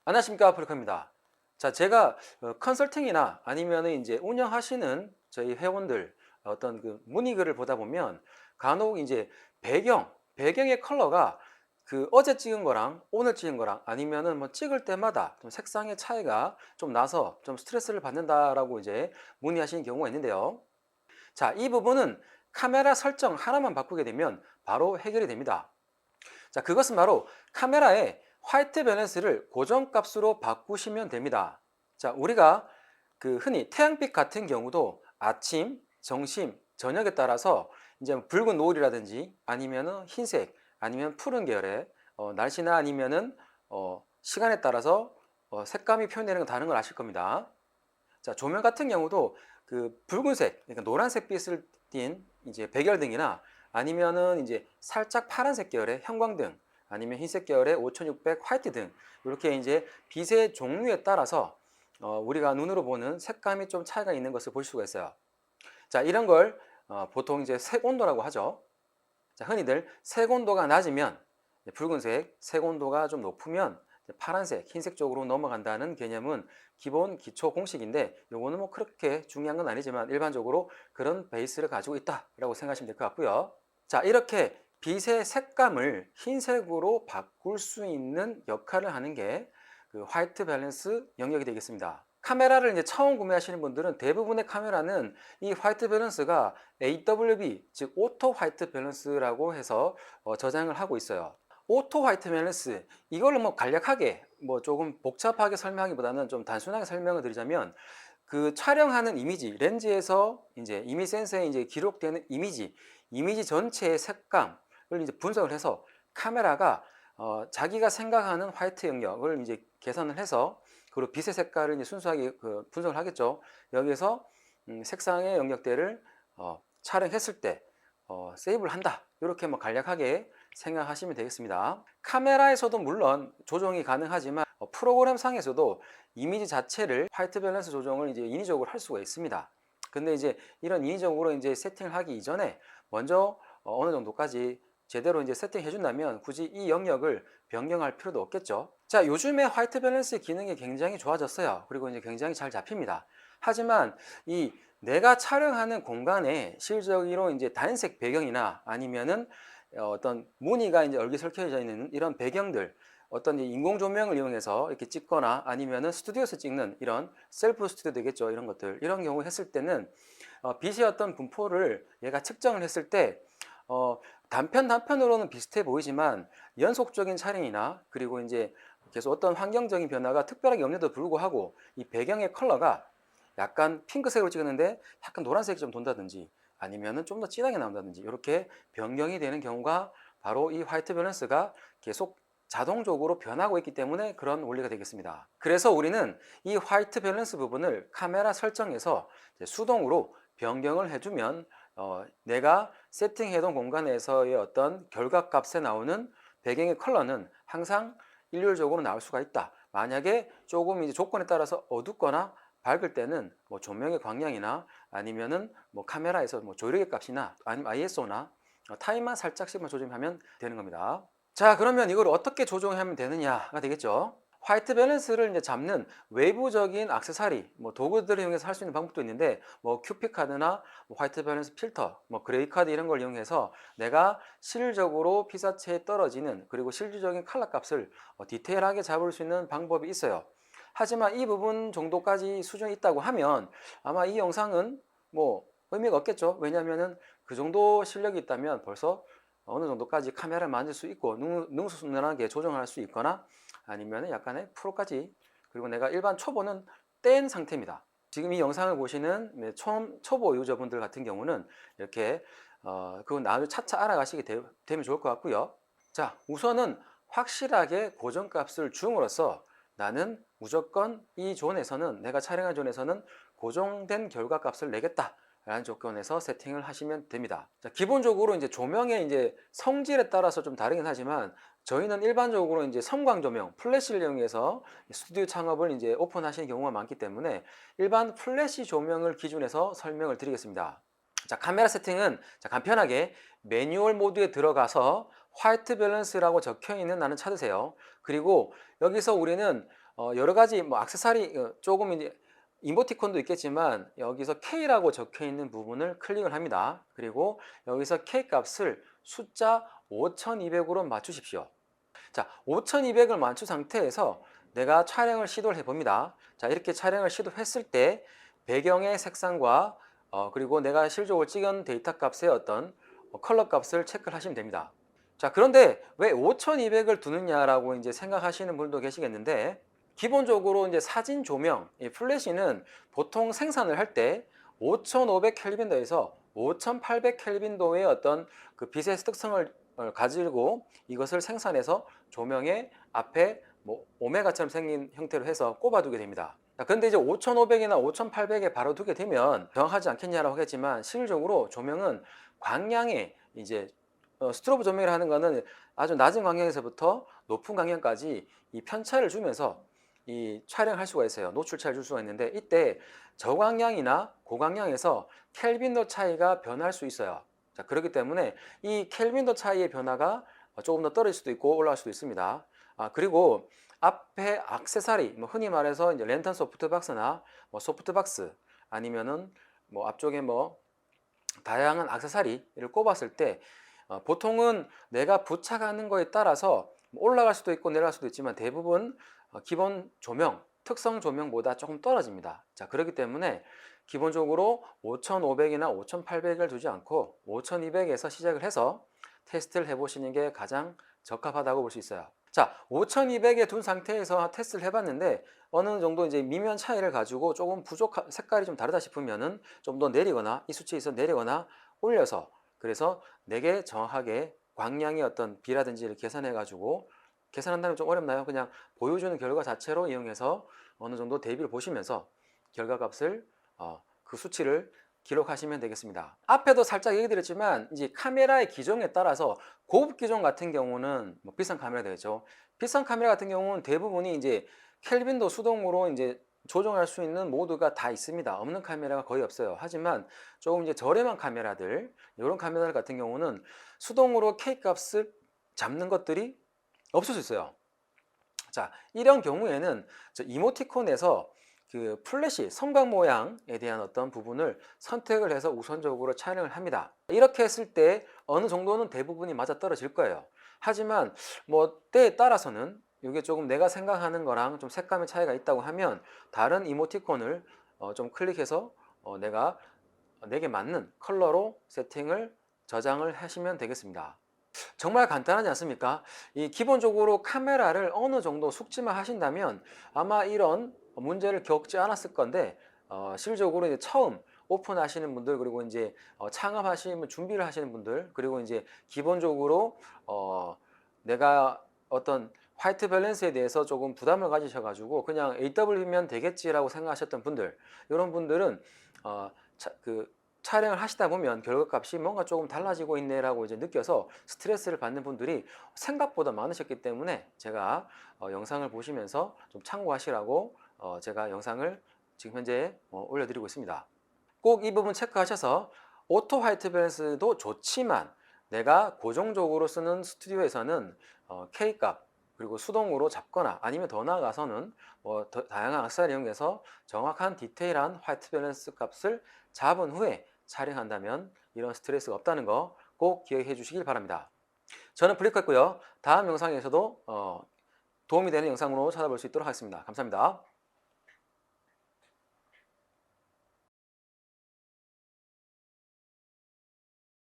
안녕하십니까, 프리커입니다. 자, 제가 컨설팅이나 아니면 이제 운영하시는 저희 회원들 어떤 그 문의글을 보다 보면 간혹 이제 배경의 컬러가 그 어제 찍은 거랑 오늘 찍은 거랑 아니면은 뭐 찍을 때마다 좀 색상의 차이가 좀 나서 좀 스트레스를 받는다라고 이제 문의하시는 경우가 있는데요. 자, 이 부분은 카메라 설정 하나만 바꾸게 되면 바로 해결이 됩니다. 자, 그것은 바로 카메라의 화이트 밸런스를 고정값으로 바꾸시면 됩니다. 자, 우리가 그 흔히 태양빛 같은 경우도 아침, 점심, 저녁에 따라서 이제 붉은 노을이라든지 아니면은 흰색, 아니면 푸른 계열의 날씨나 아니면은 시간에 따라서 색감이 표현되는 건 다른 걸 아실 겁니다. 자, 조명 같은 경우도 그 붉은색, 그러니까 노란색 빛을 띤 이제 백열등이나 아니면은 이제 살짝 파란색 계열의 형광등, 아니면 흰색 계열의 5600 화이트 등, 이렇게 이제 빛의 종류에 따라서 우리가 눈으로 보는 색감이 좀 차이가 있는 것을 볼 수가 있어요. 자, 이런 걸 보통 이제 색 온도라고 하죠. 자, 흔히들 색 온도가 낮으면 붉은색, 색 온도가 좀 높으면 파란색, 흰색 쪽으로 넘어간다는 개념은 기본 기초 공식인데, 요거는 뭐 그렇게 중요한 건 아니지만 일반적으로 그런 베이스를 가지고 있다라고 생각하시면 될 것 같고요. 자, 이렇게 빛의 색감을 흰색으로 바꿀 수 있는 역할을 하는 게 그 화이트 밸런스 영역이 되겠습니다. 카메라를 이제 처음 구매하시는 분들은 대부분의 카메라는 이 화이트 밸런스가 AWB, 즉 오토 화이트 밸런스라고 해서 저장을 하고 있어요. 오토 화이트 밸런스, 이걸로 뭐 간략하게 뭐 조금 복잡하게 설명하기보다는 좀 단순하게 설명을 드리자면, 그 촬영하는 이미지, 렌즈에서 이제 이미지 센서에 이제 기록되는 이미지 전체의 색감을 이제 분석을 해서 카메라가 자기가 생각하는 화이트 영역을 이제 계산을 해서, 그리고 빛의 색깔을 이제 순수하게 분석을 하겠죠. 여기에서 색상의 영역대를 촬영했을 때 세이브를 한다, 이렇게 뭐 간략하게 생각하시면 되겠습니다. 카메라에서도 물론 조정이 가능하지만 프로그램 상에서도 이미지 자체를 화이트 밸런스 조정을 이제 인위적으로 할 수가 있습니다. 근데 이제 이런 인위적으로 이제 세팅을 하기 이전에 먼저 어느 정도까지 제대로 이제 세팅해 준다면 굳이 이 영역을 변경할 필요도 없겠죠. 자, 요즘에 화이트 밸런스 기능이 굉장히 좋아졌어요. 그리고 이제 굉장히 잘 잡힙니다. 하지만 이 내가 촬영하는 공간에 실적으로 이제 단색 배경이나 아니면은 어떤 무늬가 이제 얼기설켜져 있는 이런 배경들, 어떤 인공 조명을 이용해서 이렇게 찍거나 아니면은 스튜디오에서 찍는 이런 셀프 스튜디오 되겠죠. 이런 것들, 이런 경우 했을 때는 빛의 어떤 분포를 얘가 측정을 했을 때 단편으로는 비슷해 보이지만 연속적인 촬영이나 그리고 이제 계속 어떤 환경적인 변화가 특별하게 없는데도 불구하고 이 배경의 컬러가 약간 핑크색으로 찍었는데 약간 노란색이 좀 돈다든지 아니면은 좀 더 진하게 나온다든지 이렇게 변경이 되는 경우가 바로 이 화이트 밸런스가 계속 자동적으로 변하고 있기 때문에 그런 원리가 되겠습니다. 그래서 우리는 이 화이트 밸런스 부분을 카메라 설정에서 수동으로 변경을 해주면 내가 세팅해둔 공간에서의 어떤 결과값에 나오는 배경의 컬러는 항상 일률적으로 나올 수가 있다. 만약에 조금 이제 조건에 따라서 어둡거나 밝을 때는 뭐 조명의 광량이나 아니면은 뭐 카메라에서 뭐 조이르기 값이나 아니면 ISO나 타임만 살짝씩만 조정하면 되는 겁니다. 자, 그러면 이걸 어떻게 조정하면 되느냐가 되겠죠. 화이트 밸런스를 이제 잡는 외부적인 액세서리, 뭐 도구들을 이용해서 할 수 있는 방법도 있는데, 뭐 큐픽 카드나 뭐 화이트 밸런스 필터, 뭐 그레이 카드 이런 걸 이용해서 내가 실질적으로 피사체에 떨어지는 그리고 실질적인 컬러 값을 디테일하게 잡을 수 있는 방법이 있어요. 하지만 이 부분 정도까지 수준이 있다고 하면 아마 이 영상은 뭐 의미가 없겠죠. 왜냐하면은 그 정도 실력이 있다면 벌써 어느 정도까지 카메라를 만질 수 있고 능수능란하게 조정할 수 있거나 아니면 약간의 프로까지, 그리고 내가 일반 초보는 뗀 상태입니다. 지금 이 영상을 보시는 초보 유저분들 같은 경우는 이렇게 그건 나중에 차차 알아가시게 되면 좋을 것 같고요. 자, 우선은 확실하게 고정값을 줌으로써 나는 무조건 이 존에서는, 내가 촬영한 존에서는 고정된 결과값을 내겠다 라는 조건에서 세팅을 하시면 됩니다. 자, 기본적으로 이제 조명의 이제 성질에 따라서 좀 다르긴 하지만 저희는 일반적으로 이제 섬광 조명, 플래시를 이용해서 스튜디오 창업을 이제 오픈하시는 경우가 많기 때문에 일반 플래시 조명을 기준해서 설명을 드리겠습니다. 자, 카메라 세팅은 간편하게 매뉴얼 모드에 들어가서 화이트 밸런스라고 적혀 있는 나는 찾으세요. 그리고 여기서 우리는 여러 가지 뭐 액세서리 조금 이제 이모티콘도 있겠지만 여기서 K라고 적혀 있는 부분을 클릭을 합니다. 그리고 여기서 K 값을 숫자 5200으로 맞추십시오. 자, 5200을 맞춘 상태에서 내가 촬영을 시도를 해봅니다. 자, 이렇게 촬영을 시도했을 때 배경의 색상과 그리고 내가 실적으로 찍은 데이터 값의 어떤 컬러 값을 체크를 하시면 됩니다. 자, 그런데 왜 5200을 두느냐라고 이제 생각하시는 분도 계시겠는데, 기본적으로 이제 사진 조명, 이 플래시는 보통 생산을 할 때 5500 켈빈도에서 5800 켈빈도의 어떤 그 빛의 특성을 가지고 이것을 생산해서 조명의 앞에 뭐 오메가처럼 생긴 형태로 해서 꼽아두게 됩니다. 자, 근데 이제 5500이나 5800에 바로 두게 되면 정확하지 않겠냐라고 하겠지만, 실질적으로 조명은 광량의 이제 스트로브 조명이라 하는 거는 아주 낮은 광량에서부터 높은 광량까지 이 편차를 주면서 이 촬영할 수가 있어요. 노출차를 줄 수가 있는데, 이때 저광량이나 고광량에서 켈빈도 차이가 변할 수 있어요. 자, 그렇기 때문에 이 켈빈도 차이의 변화가 조금 더 떨어질 수도 있고 올라갈 수도 있습니다. 그리고 앞에 액세서리, 뭐 흔히 말해서 이제 랜턴 소프트박스나 뭐 소프트박스, 아니면은 뭐 앞쪽에 뭐 다양한 액세서리를 꼽았을 때 보통은 내가 부착하는 거에 따라서 올라갈 수도 있고 내려갈 수도 있지만, 대부분 기본 조명, 특성 조명보다 조금 떨어집니다. 자, 그렇기 때문에 기본적으로 5500이나 5800을 두지 않고 5200에서 시작을 해서 테스트를 해보시는 게 가장 적합하다고 볼 수 있어요. 자, 5200에 둔 상태에서 테스트를 해봤는데 어느 정도 이제 미묘한 차이를 가지고 조금 색깔이 좀 다르다 싶으면은 좀 더 내리거나, 이 수치에서 내리거나 올려서, 그래서 내게 정확하게 광량의 어떤 비라든지를 계산해 가지고, 계산한다면 좀 어렵나요? 그냥 보여주는 결과 자체로 이용해서 어느 정도 대비를 보시면서 결과값을 그 수치를 기록하시면 되겠습니다. 앞에도 살짝 얘기 드렸지만, 이제 카메라의 기종에 따라서 고급 기종 같은 경우는 뭐 비싼 카메라 되겠죠. 비싼 카메라 같은 경우는 대부분이 이제 켈빈도 수동으로 이제 조정할 수 있는 모드가 다 있습니다. 없는 카메라가 거의 없어요. 하지만 조금 이제 저렴한 카메라들, 이런 카메라 같은 경우는 수동으로 K 값을 잡는 것들이 없을 수 있어요. 자, 이런 경우에는 저 이모티콘에서 그 플래시 성광 모양에 대한 어떤 부분을 선택을 해서 우선적으로 촬영을 합니다. 이렇게 했을 때 어느 정도는 대부분이 맞아 떨어질 거예요. 하지만 뭐 때에 따라서는 이게 조금 내가 생각하는 거랑 좀 색감의 차이가 있다고 하면 다른 이모티콘을 좀 클릭해서 내게 맞는 컬러로 세팅을 저장을 하시면 되겠습니다. 정말 간단하지 않습니까? 이 기본적으로 카메라를 어느 정도 숙지만 하신다면 아마 이런 문제를 겪지 않았을 건데, 실질적으로 이제 처음 오픈하시는 분들, 그리고 이제 창업하시는 준비를 하시는 분들, 그리고 이제 기본적으로 내가 어떤 화이트 밸런스에 대해서 조금 부담을 가지셔가지고 그냥 AW면 되겠지라고 생각하셨던 분들, 이런 분들은 촬영을 하시다 보면 결과값이 뭔가 조금 달라지고 있네라고 이제 느껴서 스트레스를 받는 분들이 생각보다 많으셨기 때문에, 제가 영상을 보시면서 좀 참고하시라고 제가 영상을 지금 현재 올려드리고 있습니다. 꼭 이 부분 체크하셔서, 오토 화이트 밸런스도 좋지만 내가 고정적으로 쓰는 스튜디오에서는 K값, 그리고 수동으로 잡거나 아니면 더 나아가서는 뭐 다양한 액세서리 이용해서 정확한 디테일한 화이트 밸런스 값을 잡은 후에 촬영한다면 이런 스트레스가 없다는 거 꼭 기억해 주시길 바랍니다. 저는 블리커였고요. 다음 영상에서도 도움이 되는 영상으로 찾아볼 수 있도록 하겠습니다. 감사합니다.